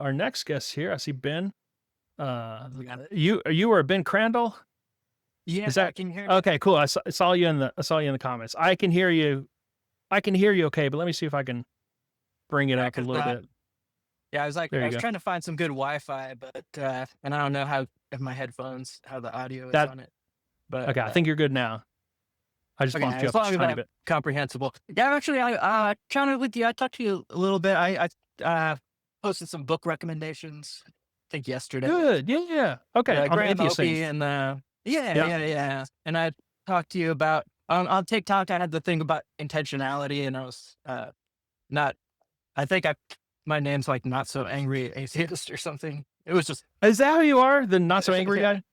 our next guest here. I see Ben. We got it. You are Ben Crandall. Yeah, Is that I can hear me. okay? Cool. I saw you in the comments. I can hear you. Okay, but let me see if I can bring it up a 'Cause, little bit. yeah, I was There you go. trying to find some good Wi-Fi, but and I don't know if my headphones, how the audio is That on it. But okay. I think you're good now. I just okay, bumped you as up long a as tiny I'm bit. comprehensible. Yeah, actually, I chatted with you. I talked to you a little bit. I posted some book recommendations, I think yesterday. Good. Yeah. Okay. On the Graham atheist Opie thing. and Yeah. yeah. And I talked to you about on TikTok. I had the thing about intentionality, and I was not. I think my name's like Not So Angry Atheist or something. It was just Is that who you are? The not so angry yeah, guy?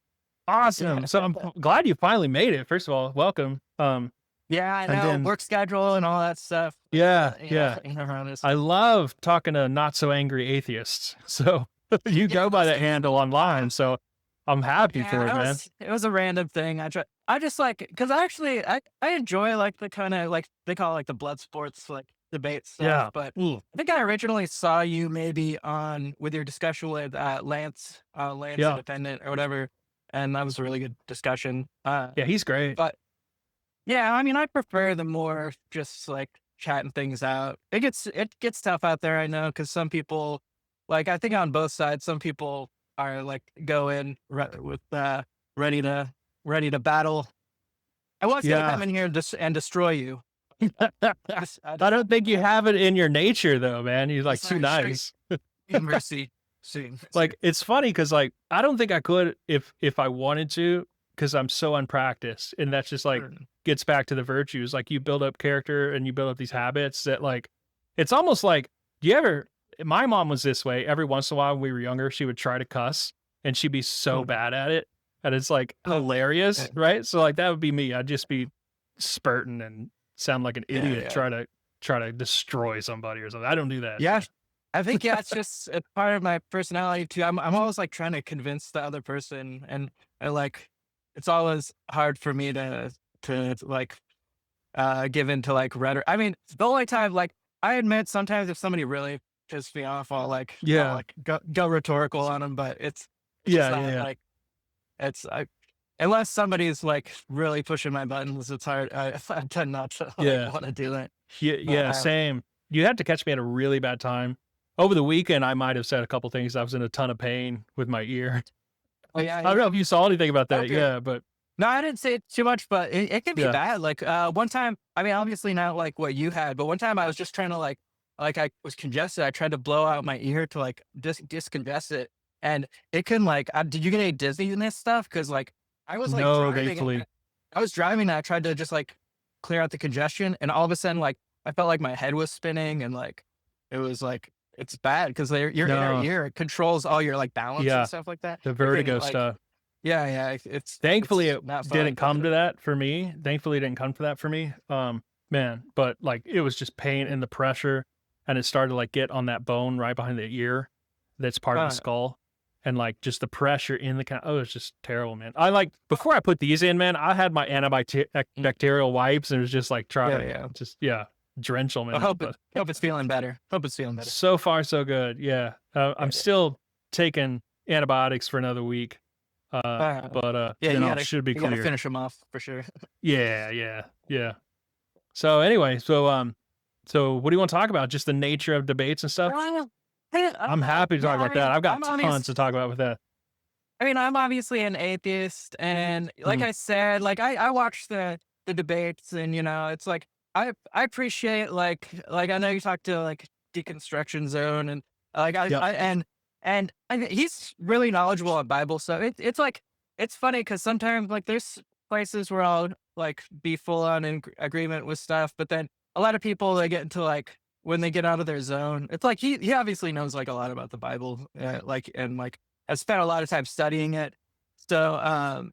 Awesome. yeah, So I'm glad you finally made it. First of all, welcome. yeah. I And know then work schedule and all that stuff. yeah. Around this. I love talking to not so angry atheists. So you Yeah, go by that handle online. So I'm happy for it, man. it was a random thing. I just like because I enjoy like the kind of like they call it like the blood sports like debate stuff. Yeah. But Ooh. I think I originally saw you maybe on with your discussion with Lance Yeah. Independent or whatever, and that was a really good discussion. Yeah, he's great. But yeah, I mean, I prefer the more just like chatting things out. It gets tough out there, I know, because some people, like I think on both sides, some people are like go in with ready to battle. I was gonna Yeah. come in here and destroy you. I don't think you have it in your nature though, man. You're like too Sorry, nice. mercy. Soon. Like it's funny because like I don't think I could if I wanted to because I'm so unpracticed, and that's just like gets back to the virtues. Like you build up character and you build up these habits that like it's almost like do you ever? My mom was this way. Every once in a while when we were younger, she would try to cuss and she'd be so bad at it, and it's like hilarious, right? So like that would be me. I'd just be spurting and sound like an idiot, try to destroy somebody or something. I don't do that. Yeah. I think it's part of my personality too. I'm always like trying to convince the other person, and I like it's always hard for me to like give into like rhetoric. I mean, the only time like I admit sometimes if somebody really pissed me off, I'll like go rhetorical on them, but it's just not, like it's unless somebody's like really pushing my buttons, it's hard. I tend not to want to do it. Yeah, same. You had to catch me at a really bad time. Over the weekend, I might have said a couple things. I was in a ton of pain with my ear. Oh yeah, I don't know if you saw anything about that. Okay. Yeah, but no, I didn't say it too much, but it can be bad. Like one time, I mean, obviously not like what you had, but one time I was just trying to like I was congested. I tried to blow out my ear to like discongest it, and it can like. Did you get any dizziness stuff? Because like I was like driving. I was driving and I tried to just like clear out the congestion, and all of a sudden like I felt like my head was spinning, and like it was like. It's bad because your inner ear it controls all your like balance and stuff like that. The vertigo stuff. Yeah. It's thankfully it didn't come fun. to that for me. Thankfully, it didn't come to that for me. Man, but like it was just pain and the pressure, and it started to like get on that bone right behind the ear, that's part of the skull, and like just the pressure in the oh, it's just terrible, man. I like before I put these in, man. I had my antibacterial wipes and it was just like trying to drench them. I hope it's feeling better. So far, so good. Yeah. I'm still taking antibiotics for another week. But then should be clear. You gotta finish them off for sure. Yeah. So anyway, so what do you want to talk about? Just the nature of debates and stuff? I'm happy to talk about that. I've got tons to talk about with that. I mean, I'm obviously an atheist, and like I said, like I watch the debates, and you know, it's like I appreciate like I know you talked to like Deconstruction Zone and like and he's really knowledgeable on Bible stuff. It's like it's funny because sometimes like there's places where I'll like be full on in agreement with stuff, but then a lot of people they get into like when they get out of their zone, it's like he obviously knows like a lot about the Bible, like and like has spent a lot of time studying it. So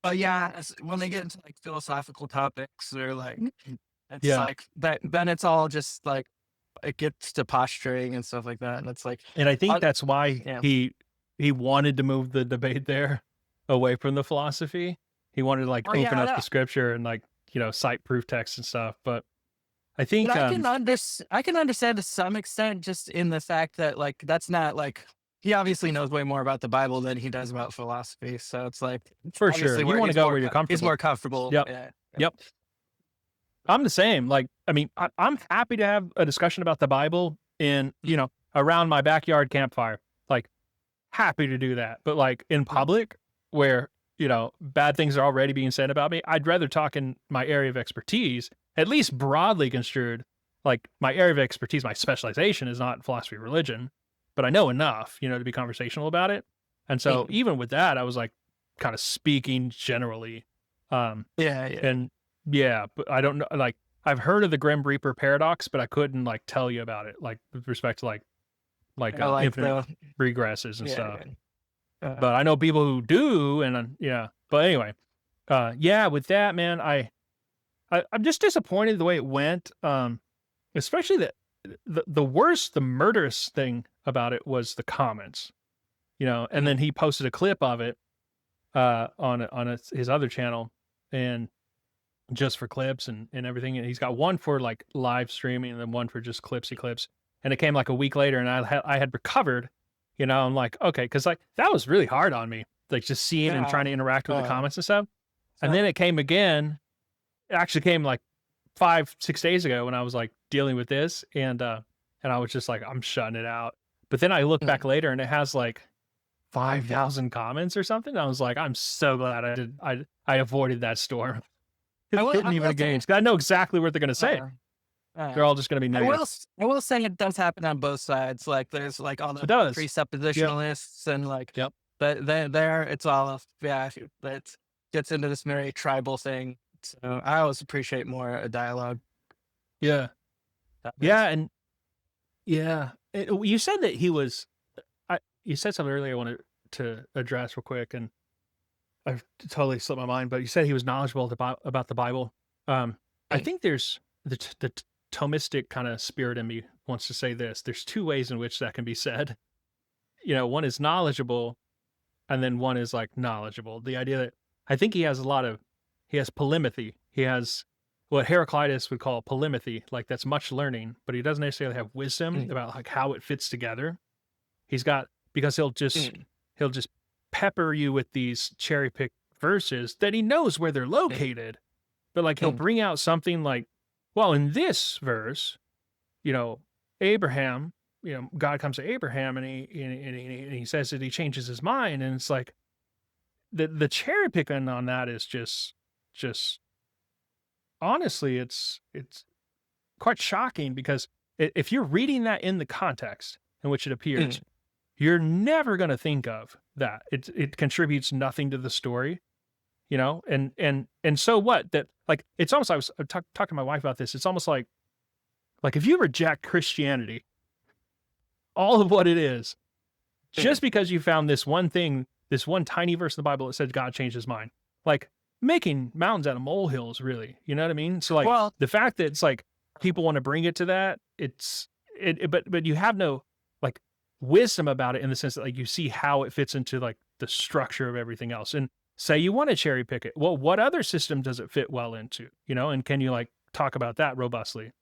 but yeah, when they get into like philosophical topics or like it's like that, then it's all just like it gets to posturing and stuff like that, and it's like, and I think that's why he wanted to move the debate there away from the philosophy. He wanted to like open up the scripture and like cite proof texts and stuff. But I think, But I can understand to some extent, just in the fact that like that's not like he obviously knows way more about the Bible than he does about philosophy. So it's like for sure, obviously you where want to go where you're he's comfortable. more comfortable. Yep. Yeah. Yep. I'm the same. Like, I mean, I'm happy to have a discussion about the Bible in, around my backyard campfire. Like, happy to do that. But like in public, where, bad things are already being said about me, I'd rather talk in my area of expertise, at least broadly construed. Like, my area of expertise, my specialization is not philosophy or religion, but I know enough, to be conversational about it. And so even with that, I was like kind of speaking generally. Yeah. And yeah, but I don't know, like, I've heard of the Grim Reaper paradox, but I couldn't like tell you about it, like with respect to like I like infinite the regresses and yeah. stuff. Yeah. But I know people who do, and yeah. But anyway, yeah, with that, man, I'm just disappointed the way it went. Especially the worst, the murderous thing about it was the comments, and then he posted a clip of it on his other channel, and just for clips and everything. And he's got one for like live streaming and then one for just clips. And it came like a week later, and I had recovered, I'm like, okay. Cause like that was really hard on me, like just seeing and trying to interact with the comments and stuff. And then it came again. It actually came like 5-6 days ago when I was like dealing with this, and I was just like, I'm shutting it out. But then I look back later and it has like 5,000 comments or something. I was like, I'm so glad I avoided that storm. It didn't even engage. I know exactly what they're going to say. They're all just going to be negative. I will say it does happen on both sides. Like there's like all the presuppositionalists and like, but there it's all, it gets into this very tribal thing. So I always appreciate more a dialogue. Yeah. Yeah. And yeah, you said that he was, you said something earlier I wanted to address real quick, and I've totally slipped my mind, but you said he was knowledgeable about the Bible. I think there's the Thomistic kind of spirit in me wants to say this. There's two ways in which that can be said. One is knowledgeable, and then one is like knowledgeable. The idea that I think he has polymathy. He has what Heraclitus would call polymathy, like that's much learning, but he doesn't necessarily have wisdom about like how it fits together. He's got, because he'll just pepper you with these cherry pick verses that he knows where they're located, but like he'll bring out something like, well, in this verse, Abraham, God comes to Abraham and he says that he changes his mind, and it's like the cherry picking on that is just honestly, it's quite shocking, because if you're reading that in the context in which it appears, you're never going to think of that. It contributes nothing to the story, and so what? That like, it's almost, I was talking to my wife about this. It's almost like if you reject Christianity, all of what it is, just because you found this one thing, this one tiny verse in the Bible that says God changed his mind, like making mountains out of molehills, really. You know what I mean? So like, the fact that it's like people want to bring it to that, but you have no like wisdom about it, in the sense that like you see how it fits into like the structure of everything else. And say you want to cherry pick it. Well, what other system does it fit well into? And can you like talk about that robustly?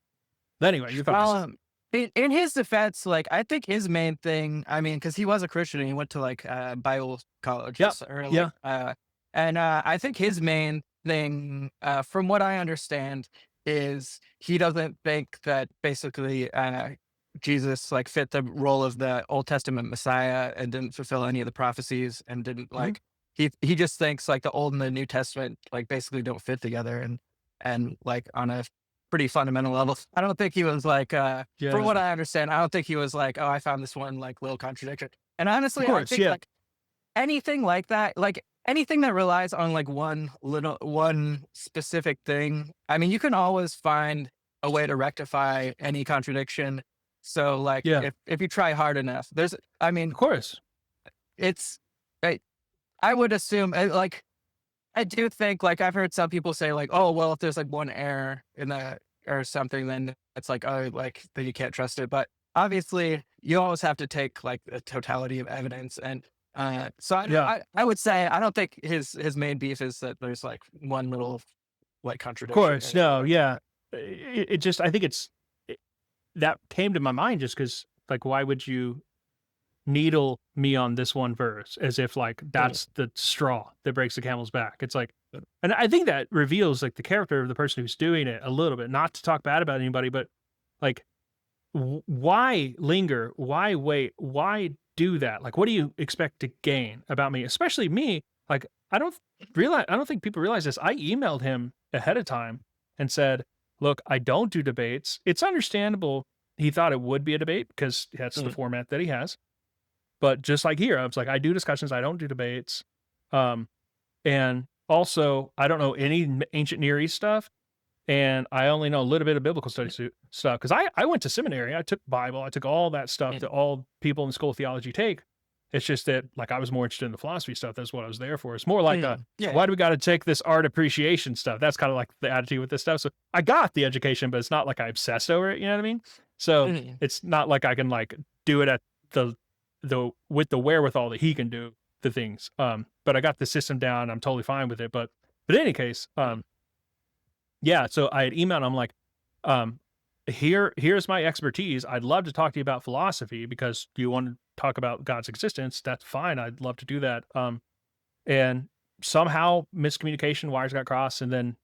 But anyway, your thoughts. In his defense, like I think his main thing, I mean, because he was a Christian and he went to like Bible college early. And I think his main thing, from what I understand, is he doesn't think that basically Jesus like fit the role of the Old Testament Messiah and didn't fulfill any of the prophecies, and didn't like he just thinks like the Old and the New Testament like basically don't fit together, and like on a pretty fundamental level. I don't think he was like from what I understand, I don't think he was like, oh, I found this one like little contradiction. And honestly, I think like anything like that, like anything that relies on like one specific thing, I mean, you can always find a way to rectify any contradiction. So like if you try hard enough, of course, it's I would assume like I do think like I've heard some people say like, oh well, if there's like one error in that or something, then it's like, oh, like then you can't trust it. But obviously you always have to take like the totality of evidence. And so I would say I don't think his main beef is that there's like one little like contradiction. Of course, no, yeah. it just, I think that came to my mind just because, like, why would you needle me on this one verse as if like that's the straw that breaks the camel's back? It's like, and I think that reveals like the character of the person who's doing it a little bit, not to talk bad about anybody, but like, why linger? Why wait? Why do that? Like, what do you expect to gain about me? Especially me. Like, I don't think people realize this. I emailed him ahead of time and said, look, I don't do debates. It's understandable. He thought it would be a debate because that's the format that he has. But just like here, I was like, I do discussions. I don't do debates. And also, I don't know any ancient Near East stuff. And I only know a little bit of biblical studies stuff because I went to seminary. I took Bible. I took all that stuff that all people in the school of theology take. It's just that, like, I was more interested in the philosophy stuff. That's what I was there for. It's more like, why do we got to take this art appreciation stuff? That's kind of like the attitude with this stuff. So I got the education, but it's not like I obsessed over it. You know what I mean? So it's not like I can like do it at the with the wherewithal that he can do the things. But I got the system down. I'm totally fine with it. But in any case, yeah. So I had emailed him like, here's my expertise. I'd love to talk to you about philosophy because you want to talk about God's existence. That's fine. I'd love to do that. And somehow miscommunication, wires got crossed, and then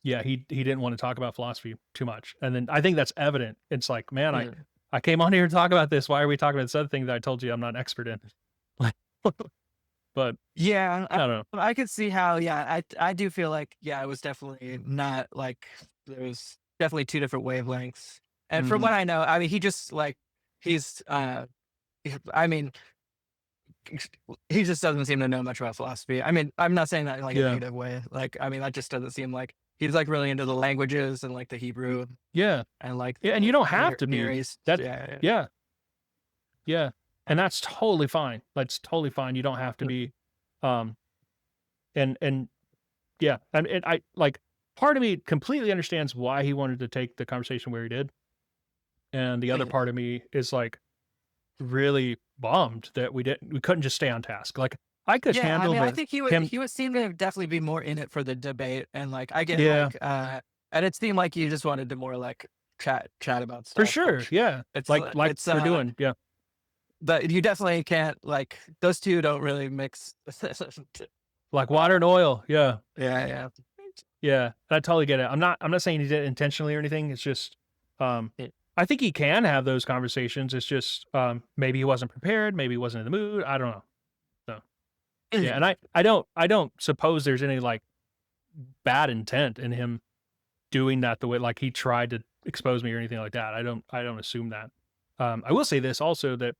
yeah, he didn't want to talk about philosophy too much. And then I think that's evident. It's like, man, I came on here to talk about this. Why are we talking about this other thing that I told you I'm not an expert in? But yeah, I don't know. I could see how, I do feel like, it was definitely not like, there was definitely two different wavelengths. And from what I know, I mean, he just like, he's, I mean, he just doesn't seem to know much about philosophy. I mean, I'm not saying that in like a negative way. Like, I mean, that just doesn't seem like he's like really into the languages and like the Hebrew. Yeah. And like, and you don't have to Near be East. that. Yeah. And that's totally fine. That's totally fine. You don't have to be, and yeah. And I like, part of me completely understands why he wanted to take the conversation where he did. And the other part of me is like really bummed that we couldn't just stay on task. Like I could handle I think he would seem to definitely be more in it for the debate. And like, I get like, and it seemed like you just wanted to more like chat about stuff. For sure. Yeah. It's like we're doing. Yeah. But you definitely can't, like, those two don't really mix. Like water and oil. Yeah. Yeah. Yeah. I totally get it. I'm not saying he did it intentionally or anything. It's just, I think he can have those conversations. It's just, maybe he wasn't prepared. Maybe he wasn't in the mood. I don't know. So, yeah. And I don't suppose there's any like bad intent in him doing that the way, like he tried to expose me or anything like that. I don't assume that. I will say this also, that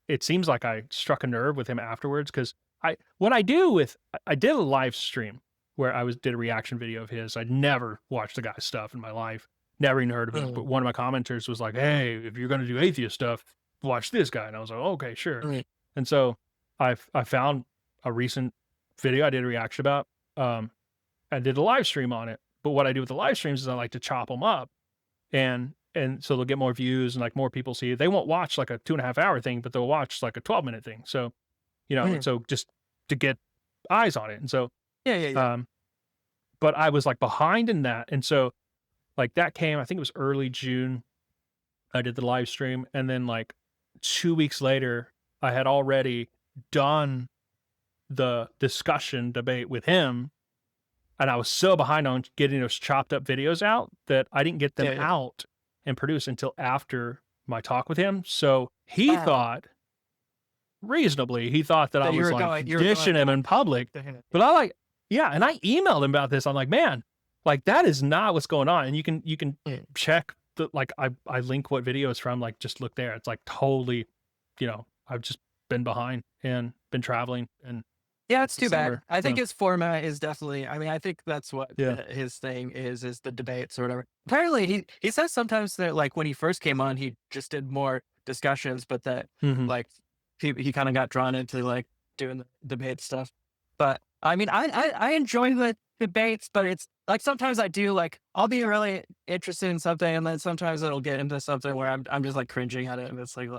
it seems like I struck a nerve with him afterwards, because I did a live stream where I did a reaction video of his. I'd never watched the guy's stuff in my life, never even heard of him. But one of my commenters was like, "Hey, if you're going to do atheist stuff, watch this guy." And I was like, "Okay, sure." And so I found a recent video I did a reaction about. I did a live stream on it. But what I do with the live streams is I like to chop them up, and so they'll get more views and like more people see it. They won't watch like a 2.5 hour thing, but they'll watch like a 12-minute thing. So, so just to get eyes on it. And so, but I was like behind in that. And so like that came, I think it was early June. I did the live stream. And then like 2 weeks later, I had already done the discussion debate with him. And I was so behind on getting those chopped up videos out that I didn't get them out and produced until after my talk with him. So he thought, reasonably, that I was like dishing him in public. But I like, and I emailed him about this. I'm like, man, like that is not what's going on. And you can check the, like I link what video it's from, like just look there. It's like totally, I've just been behind and been traveling, and yeah, it's too bad. I think his format is definitely, I mean, I think that's what his thing is the debates or whatever. Apparently he says sometimes that like when he first came on, he just did more discussions, but that like he kind of got drawn into like doing the debate stuff. But I mean, I enjoy the debates, but it's like, sometimes I do, like, I'll be really interested in something, and then sometimes it'll get into something where I'm just like cringing at it, and it's like,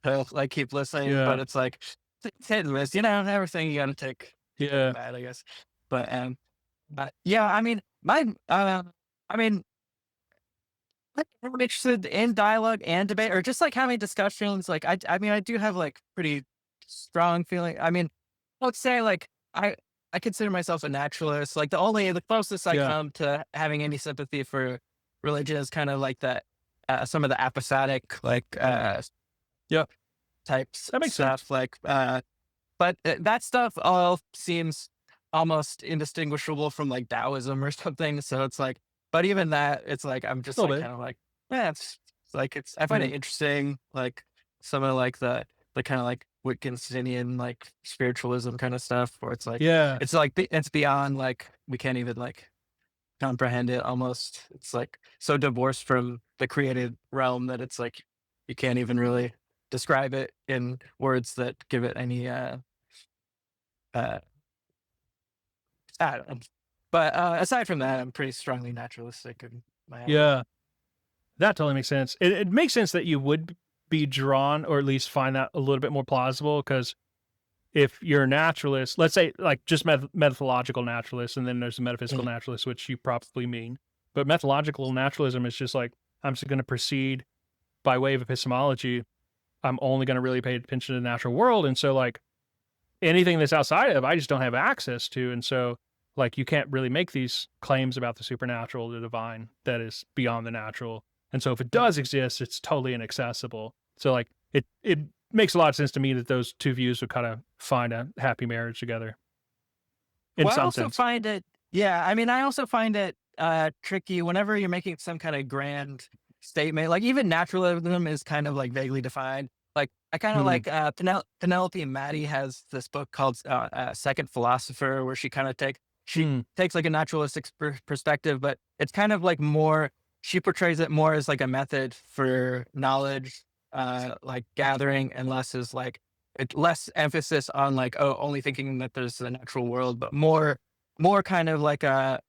I'll like keep listening, but it's like, it's hit and miss, everything you gotta take bad, I guess. But yeah, I mean, my, I mean, like, I'm interested in dialogue and debate, or just like having discussions. Like, I mean, I do have like pretty strong feeling. I mean, I would say like I consider myself a naturalist. Like the closest I Yeah. come to having any sympathy for religion is kind of like that, some of the apathetic like Yeah. types That makes sense. stuff. Like, but that stuff all seems almost indistinguishable from like Taoism or something. So it's like, but even that, it's like I'm A just little like bit. kind of like, yeah, it's like I find Mhm. it interesting. Like some of like the kind of like Wittgensteinian like spiritualism kind of stuff, where Yeah. it's like it's beyond like we can't even like comprehend it. Almost, it's like so divorced from the created realm that it's like you can't even really describe it in words that give it any uh I don't know. But aside from that, I'm pretty strongly naturalistic in my outlook. Yeah. That totally makes sense. It makes sense that you would be drawn, or at least find that a little bit more plausible, because if you're a naturalist, let's say like just methodological naturalist, and then there's the metaphysical Mm. naturalist, which you probably mean. But methodological naturalism is just like, I'm just going to proceed by way of epistemology. I'm only going to really pay attention to the natural world. And so, like, anything that's outside of, I just don't have access to. And so, like, you can't really make these claims about the supernatural, the divine, that is beyond the natural. And so if it does exist, it's totally inaccessible. So like it makes a lot of sense to me that those two views would kind of find a happy marriage together in Well, I some also sense. find it, yeah, I mean, I also find it tricky whenever you're making some kind of grand statement. Like even naturalism is kind of like vaguely defined. Like I kind of Hmm. like Penelope Maddie has this book called Second Philosopher, where she Hmm. takes like a naturalistic perspective, but it's kind of like more, she portrays it more as like a method for knowledge, like gathering, and less emphasis on like, oh, only thinking that there's a natural world, but more kind of like a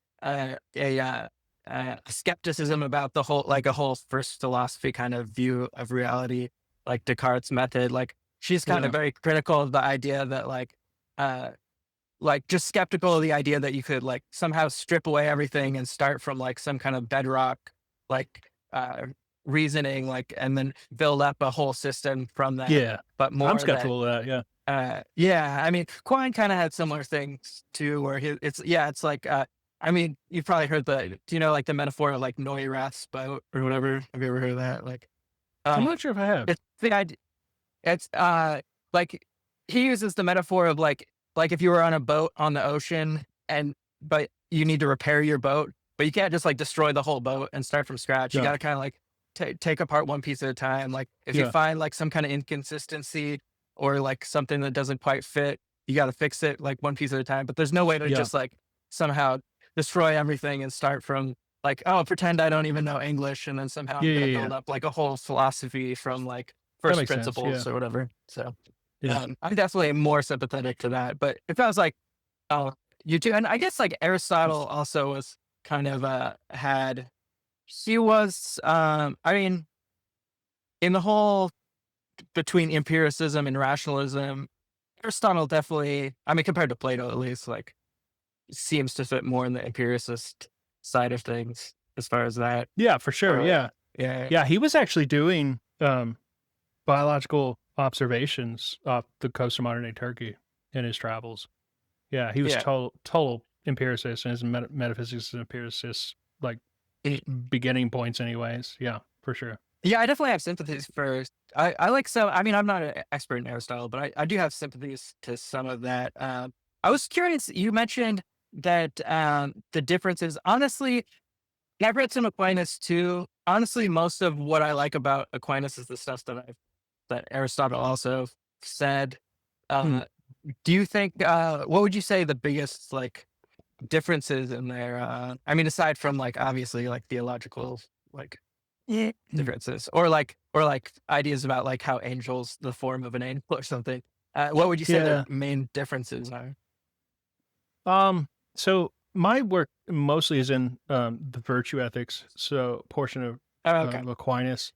skepticism about the whole, like a whole first philosophy kind of view of reality, like Descartes' method. Like she's kind of Yeah. very critical of the idea that uh like just skeptical of the idea that you could like somehow strip away everything and start from like some kind of bedrock like reasoning, like, and then build up a whole system from that, Yeah. but I'm more that skeptical of that. Yeah. yeah, I mean, Quine kind of had similar things too, where it's like, I mean, you've probably heard do you know, like the metaphor of like Neurath's boat or whatever? Have you ever heard of that? Like, I'm uh, not sure if I have. it's the idea, it's, like he uses the metaphor of like if you were on a boat on the ocean but you need to repair your boat, but you can't just like destroy the whole boat and start from scratch. You Yeah. got to kind of like take apart one piece at a time. Like if you Yeah. find like some kind of inconsistency or like something that doesn't quite fit, you got to fix it like one piece at a time. But there's no way to Yeah. just like somehow destroy everything and start from like, oh, pretend I don't even know English, and then somehow I'm Yeah. going Yeah. to Yeah. build up like a whole philosophy from like That first makes sense. Yeah. principles or whatever. So Yeah. I'm definitely more sympathetic to that. But if I was like, oh, you too, and I guess like Aristotle also was kind of had he was I mean, in the whole between empiricism and rationalism, Aristotle definitely, I mean, compared to Plato at least, like seems to fit more in the empiricist side of things as far as that. Yeah, for sure. Uh, Yeah. yeah, Yeah. He was actually doing biological observations off the coast of modern day Turkey in his travels. Yeah, he was yeah. total empiricist, and his metaphysics and empiricist, like, beginning points anyways. Yeah, for sure. Yeah, I definitely have sympathies for. I like some. I mean, I'm not an expert in Aristotle, but I do have sympathies to some of that. I was curious. You mentioned that the differences. Honestly, I've read some Aquinas too. Honestly, most of what I like about Aquinas is the stuff that Aristotle also said. Hmm. Uh, do you think? What would you say the biggest like differences in there? I mean, aside from like obviously like theological like differences, or like ideas about like how angels, the form of an angel or something. What would you say the Yeah. main differences are? So my work mostly is in the virtue ethics, so portion of Oh, okay. Aquinas.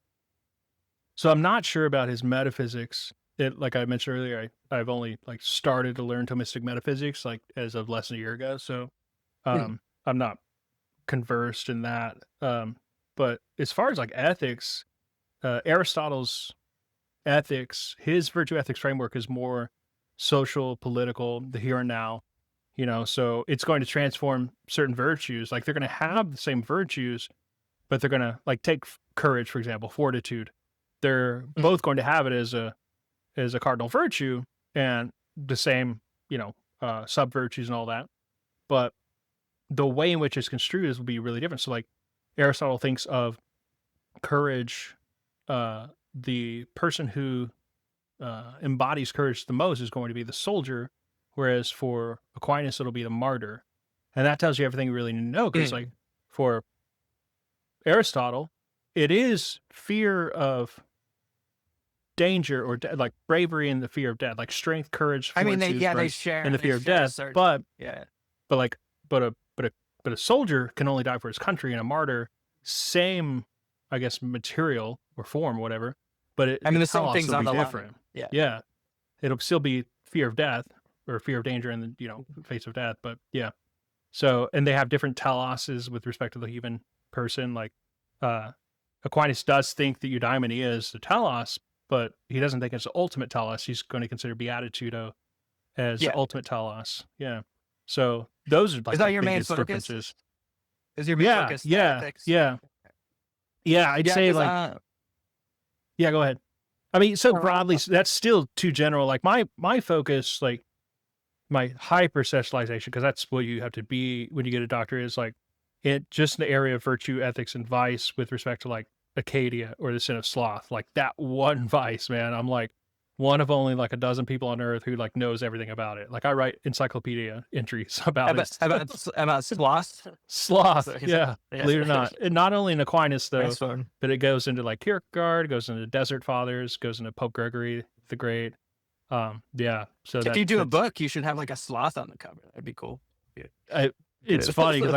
So I'm not sure about his metaphysics. Like I mentioned earlier, I've only like started to learn Thomistic metaphysics like as of less than a year ago. So Hmm. I'm not conversed in that. But as far as like ethics, Aristotle's ethics, his virtue ethics framework is more social, political, the here and now, so it's going to transform certain virtues. Like they're going to have the same virtues, but they're going to like take courage, for example, fortitude. They're both going to have it as a cardinal virtue and the same, sub virtues and all that. But the way in which it's construed will be really different. So like Aristotle thinks of courage, the person who embodies courage the most is going to be the soldier, whereas for Aquinas it'll be the martyr. And that tells you everything you really need to know, because like for Aristotle, it is fear of danger or like bravery and the fear of death, like strength, courage. I mean, fortitude, they share and the fear of death. But a soldier can only die for his country, and a martyr, same, I guess, material or form, or whatever. But the same thing's on the different. Line. Yeah, it'll still be fear of death or fear of danger in the face of death. But yeah, so and they have different teloses with respect to the human person. Like Aquinas does think that eudaimonia is the telos, but he doesn't think it's the ultimate telos. He's going to consider beatitudo as the ultimate telos. Yeah. So those are like is that your main focus? Differences. Is your main focus? Ethics? Yeah. I'd say like. Yeah, go ahead. I mean, so broadly, that's still too general. Like my focus, like my hyper specialization, because that's what you have to be when you get a doctorate, is like just in the area of virtue, ethics, and vice with respect to like Acadia or the sin of sloth. Like that one vice, man. I'm like one of only like a dozen people on earth who like knows everything about it. Like I write encyclopedia entries about it. About sloth. Sloth, yeah. Believe it or not. And not only in Aquinas though, but it goes into like Kierkegaard, goes into Desert Fathers, goes into Pope Gregory the Great. Yeah. So if you do a book, you should have like a sloth on the cover. That'd be cool. It's funny because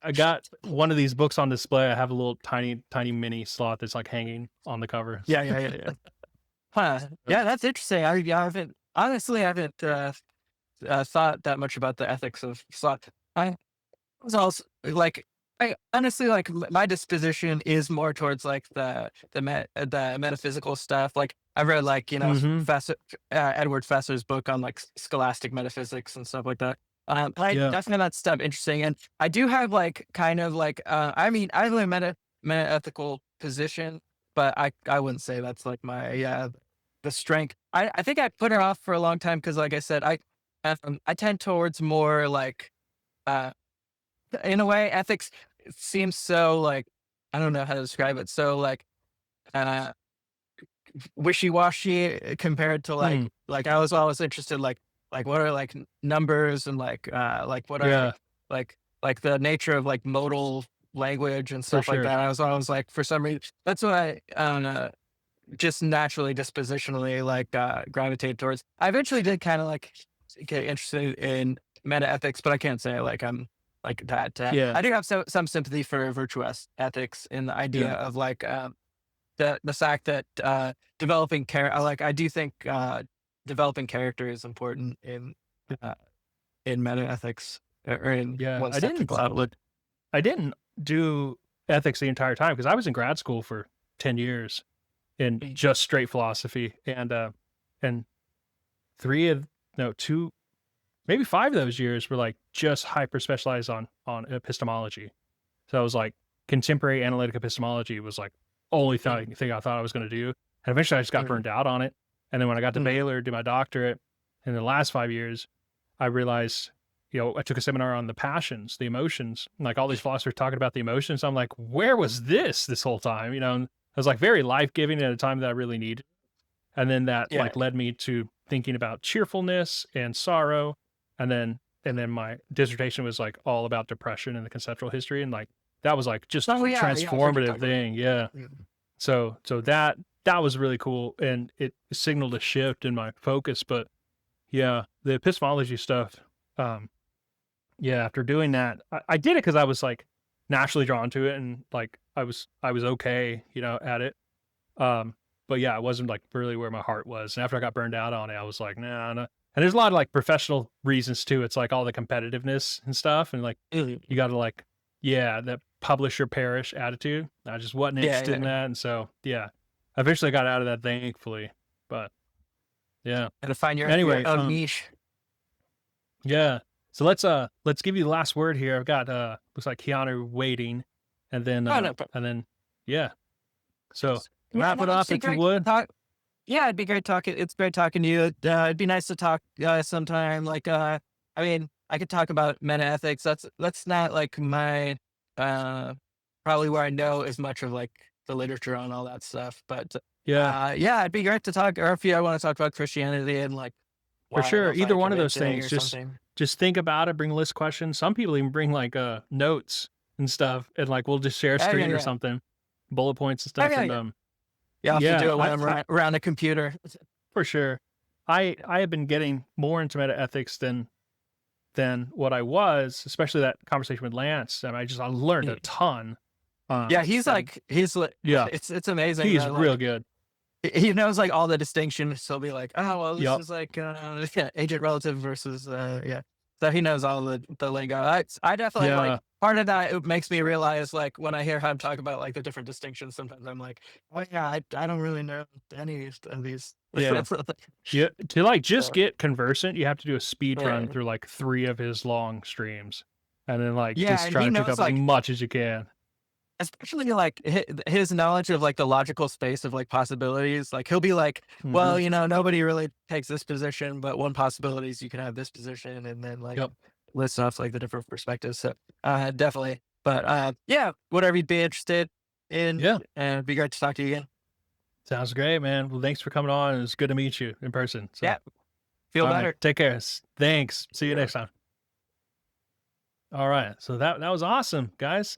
I got one of these books on display. I have a little tiny mini sloth that's like hanging on the cover. Yeah. Huh. Yeah, that's interesting. I haven't thought that much about the ethics of sloth. I was also like, I honestly like my disposition is more towards like the metaphysical stuff. Like I read like Edward Fesser's book on like scholastic metaphysics and stuff like that. I definitely find that stuff interesting, and I do have like kind of like I have a meta-ethical position, but I wouldn't say that's like my the strength. I think I put it off for a long time because, like I said, I tend towards more like in a way ethics seems so like, I don't know how to describe it, so like wishy-washy compared to like I was always interested like what are like numbers and like what are like the nature of like modal language and stuff like that. I was always like, for some reason, that's what I don't know, just naturally dispositionally like gravitate towards. I eventually did kind of like get interested in meta ethics, but I can't say like I'm like that. I do have some sympathy for virtuous ethics in the idea of like the fact that developing character, like I do think developing character is important in meta ethics or in one's technical outlook. I didn't do ethics the entire time because I was in grad school for 10 years in just straight philosophy, and 2, maybe 5 of those years were like just hyper specialized on epistemology. So I was like, contemporary analytic epistemology was like only thing I thought I was going to do, and eventually I just got burned out on it. And then when I got to Baylor, did my doctorate, in the last 5 years, I realized, I took a seminar on the passions, the emotions, like all these philosophers talking about the emotions. I'm like, where was this whole time? And it was like very life-giving at a time that I really needed. And then that like led me to thinking about cheerfulness and sorrow. And then my dissertation was like all about depression and the conceptual history. And like, that was like just transformative thing. Yeah. So that was really cool. And it signaled a shift in my focus, but the epistemology stuff, after doing that, I did it because I was like naturally drawn to it, and like I was okay, at it. But it wasn't like really where my heart was. And after I got burned out on it, I was like, nah. And there's a lot of like professional reasons too. It's like all the competitiveness and stuff, and like you got to like yeah, that publisher perish attitude. I just wasn't Yeah, interested in yeah. that, and so yeah, I eventually got out of that, thankfully. But yeah. Gotta find your Anyway, own niche. yeah. So let's give you the last word here. I've got looks like Keanu waiting, and then Oh, no problem. yeah. So Yeah, wrap no, it up it's been if you great would. Yeah, it'd be great talking. It's great talking to you. It'd be nice to talk sometime. Like, I mean, I could talk about meta ethics. That's not like my probably where I know as much of like the literature on all that stuff. But Yeah, yeah, it'd be great to talk. Or if you want to talk about Christianity and like for why I sure. don't Either find one of those convincing things. or Just something. just think about it. Bring list questions. Some people even bring like notes and stuff, and like we'll just share a Oh, yeah, screen or yeah. something, bullet points and Oh, stuff. yeah, And yeah. Yeah, I'll have to yeah, do it when I'm I around a computer. for sure. I have been getting more into meta ethics than what I was, especially that conversation with Lance. And I learned a Mm. ton. Yeah, he's And like yeah, it's amazing. he's That, real like, good. he knows like all the distinctions. He'll be like, oh well, this Yep. is like yeah, agent relative versus yeah. So he knows all the lingo. I definitely Yeah. like part of that. It makes me realize like when I hear him talk about like the different distinctions, sometimes I'm like, oh yeah, I don't really know any of these. Yeah. Yeah. To like just So, get conversant, you have to do a speed yeah. run through like 3 of his long streams. And then like Yeah, just and try he to pick knows up as like much as you can. especially like his knowledge of like the logical space of like possibilities. Like he'll be like, well, Mhm. nobody really takes this position, but one possibility is you can have this position, and then like Yep. list off like the different perspectives. So definitely. But yeah, whatever you'd be interested in, Yeah. and it'd be great to talk to you again. Sounds great, man. Well, thanks for coming on. It was good to meet you in person. So, Yeah, feel all right, better. take care. Thanks. See you Yeah. next time. All right. So that was awesome, guys.